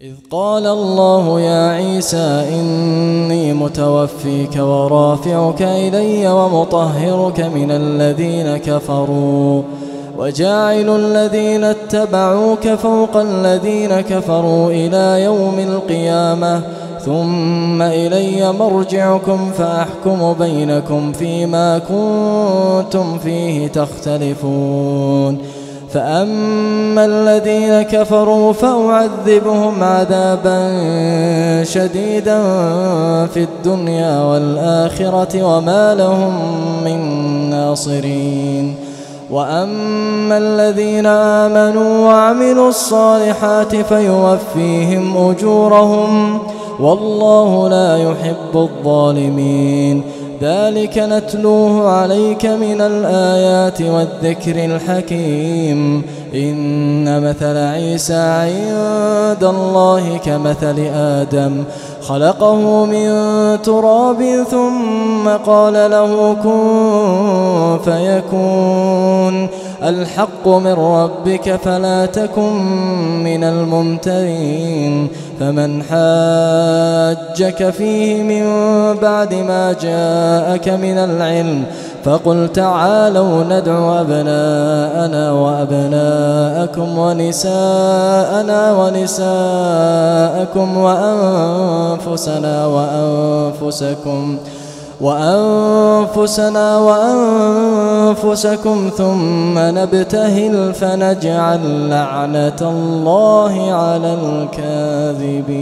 إذ قال الله يا عيسى إني متوفيك ورافعك إلي ومطهرك من الذين كفروا وجاعل الذين اتبعوك فوق الذين كفروا إلى يوم القيامة ثم إلي مرجعكم فأحكم بينكم فيما كنتم فيه تختلفون فأما الذين كفروا فأعذبهم عذابا شديدا في الدنيا والآخرة وما لهم من ناصرين وأما الذين آمنوا وعملوا الصالحات فيوفيهم أجورهم والله لا يحب الظالمين ذلك نتلوه عليك من الآيات والذكر الحكيم إن مثل عيسى عند الله كمثل آدم خلقه من تراب ثم قال له كن فيكون الحق من ربك فلا تكن من الممترين فمن حاجك فيه من بعد ما جاءك من العلم فقل تعالوا ندع أبناءنا وأبناءكم ونساءنا ونساءكم وأنفسنا وأنفسكم ثم نبتهل فنجعل لعنة الله على الكاذبين.